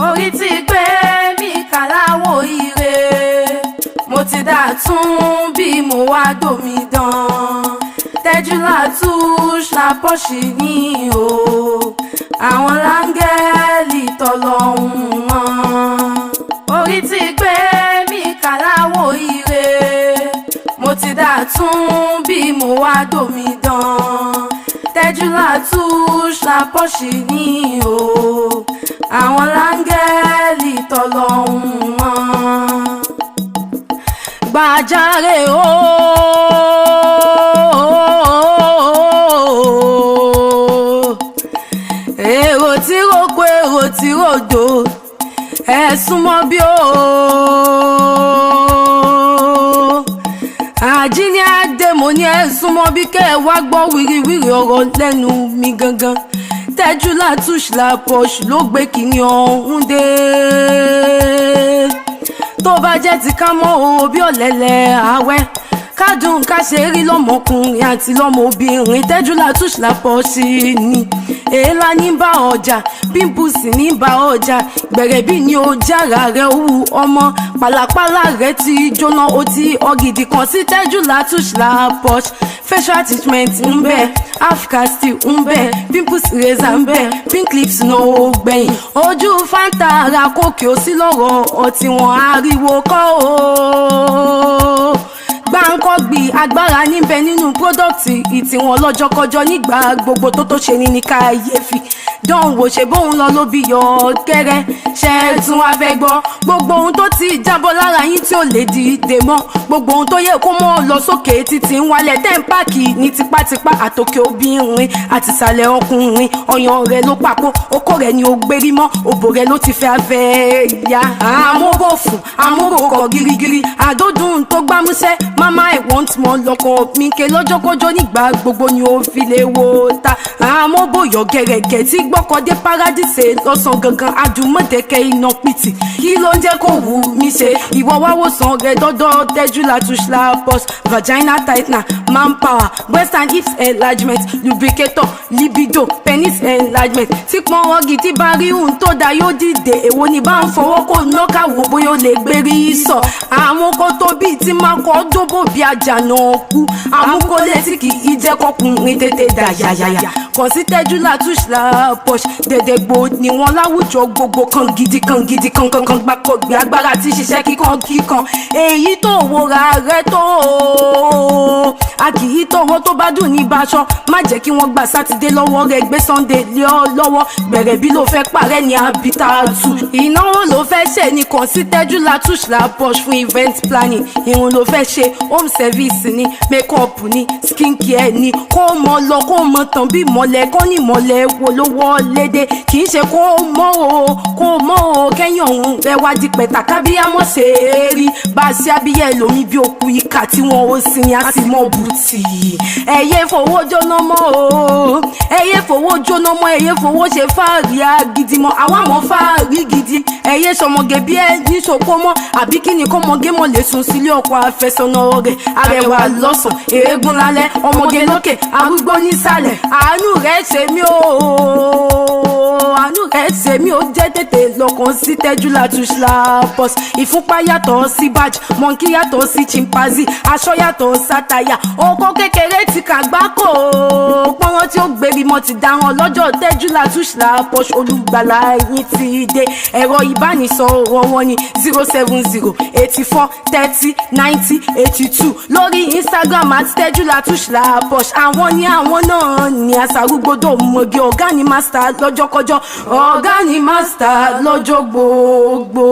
orí ti gbé mi kàláwọ̀ ire mo ti dà tún bí mo wá dòmídán Tẹ́júlátúùs Lápọ́ṣì ní o àwọn láńgẹ́lì tọ́lọ́hun wọn orí ti gbé mi kàláwọ̀ ire mo ti dà tún bí mo wá dòmídán Tẹ́júlátúùs Lápọ́ṣì ní o àwọn láńgẹ́lì tọ́lọ́hun wọn Gbàjáre o èrò tí rògbò èrò tí ròdò ẹ súnmọ́ bí o àjíní àdèmọ ni ẹ súnmọ́ bí kẹ́ ẹ wá gbọ́ wìrìwìrì ọ̀rọ̀ lẹ́nu mi gangan Tẹ́júlátúùs Lápọ́ṣì ló gbé kìíní ọ̀hún dé tó bá jẹ́ ti ká mọ́ o bí ọ̀lẹ́lẹ̀ àwẹ̀ kádùn ká ṣe rí lọ́mọkùnrin àti lọ́mọbìnrin Tẹ́júlátúùs Lápọ́ṣì ni èélá ní bá ọjà pimples ní bá ọjà gbẹ̀rẹ̀bí ni ó jára rẹ̀ owó ọmọ pàlàpàlà rẹ̀ ti jóná ó ti ọ̀gìdì kan sí Tẹ́júlátúùs Lápọ́ṣì facial treatment ń bẹ Africa still ń bẹ pimples razor ń bẹ pink lips no gbẹ̀yìn ojú fanta ara kókè ó sí lọ́rọ̀ ọtí wọn ariwo kọ́ o gbáǹkọ́gbì agbára níbẹ̀ nínú pródọ́kìtì ìtìwọ̀n lọ́jọ́kọjọ́ nígbà gbogbo tó ṣe ní kàyéfì dánwò ṣe bóun lọ ló bí yọ kẹ́rẹ́ ṣe tún wá fẹ́ gbọ́ gbogbo ohun tó ti jábọ́ lára yín tí ò lè dìde mọ́ gbogbo ohun tó yẹ kó mọ́ lọ sókè títí ń wálẹ̀ tẹ́ ń páàkì ní tipátipá àtòkè obìnrin àtìsàlẹ̀ ọkùnrin ọyàn rẹ̀ ló papọ̀ okó rẹ̀ ni ó gbérí mọ́ òbò rẹ̀ ló ti fẹ́ afẹ́ ya àmúbòfù àmúbòkọ̀ girigiri àdódùn tó gbámúṣẹ́ mama I want more lọ́kọ̀ mi ké lọ́jọ́kọ́jọ́ nígbà gbogbo ni ó fi lè wo ta àmúbòyọ̀ gẹ̀rẹ̀gẹ̀ tí gbọ́kọ̀dé paradíṣe lọ́sàn gangan adùnmọ̀dẹ́kẹ́ iná pìtì kí ló ń jẹ́ kó wù mí ṣe ìwọ wá wòsàn rẹ̀ dọ́dọ́ Tẹ́júlátúùs Lápọ́ṣì vagina tightener manpower breast and hips enlargement lubricator libido penis enlargement tí pọ́n ọ̀gì tí bá rí ohun tó da yóò dìde èwo ni bá ń fọwọ́ kó nọ́ọ̀kà wò bóyá ó lè gbérí sọ àmúkó tó bíi tí máa kọ́ dóbò bí àjànà kú àmúkó létí kì í jẹ́ kọkùnrin tètè dà yàyàyà kàn sí Tẹ́júlátúùs Lápọ́ṣì dẹ̀dẹ̀gbò ni wọ́n láwùjọ gbogbo kan gidi kan gbàkọ̀gbẹ̀ agbára tí ṣiṣẹ́ kíkan èyí tó wòra rẹ tó a kì í tọwọ́ tó bá dùn ní baṣọ má jẹ́ kí wọ́n gba sátidé lọ́wọ́ rẹ gbé Sunday lé ọ lọ́wọ́ bẹ̀rẹ̀ bí ló fẹ́ parẹ́ ní abitatu ìnáwó ló fẹ́ ṣe ní kàn sí Tẹ́júlátúùs Lápọ́ṣì fún event planning irun ló fẹ́ ṣe home service ní makeup ní skin care ní kó mọ lọ kó mọ tán bí mọ̀lẹ́ kọ́ ní mọ̀lẹ́ wo ló wọlé dé kì í ṣe kó mọ́ o kẹ́yìn ọ̀hún rẹ wá di pẹ̀tà kábíyámọ̀ ṣe é rí bá a ṣe abíyẹ́ lómi bí òkú ìka tí wọ́n ó sin ní àti mọ́ bùtì ẹ̀yẹ fowó jóná mọ́ o ẹ̀yẹ fowó jóná mọ́ ẹ̀yẹ fowó ṣe fáàrí agidi mọ́ àwa mọ́ fáàrí gidi ẹ̀yẹ sọmọge bí ẹ ní ṣòkó mọ́ àbí kí ni kọ́mọge mọ̀ lè sùn sílé ọkọ àfẹ́sọ́nà rẹ̀ arẹwà lọ́sàn eégún lálẹ́ ọmọge lókè arúgbó nísàlẹ̀ àánú rẹ̀ ṣe mí o àánú rẹ̀ ṣe mí ó jẹ́ tètè lọ́kàn sí Tẹ́júlátúùs Lápọ́ṣì ìfúnpá yàtọ̀ sí badge monkey yàtọ̀ sí chimpanzee aṣọ yàtọ̀ sátàyà oko kékeré ti kàgbákò pọ́nrán tí ó gbérí mọ́ ti dáhùn lọ́jọ́ Tẹ́júlátúùs Lápọ́ṣì olùgbàlà yín ti dé ẹ̀rọ ìbánisọ̀rọ̀ wọn ni 07084309082 lórí Instagram àti Tẹ́júlátúùs Lápọ́ṣì àwọn náà ní àṣàrúgbódò mọ̀gẹ́ ọ̀gá ni master lọ́jọ́kọjọ́ ọ̀gá ni master lọ́jọ́ gbogbo.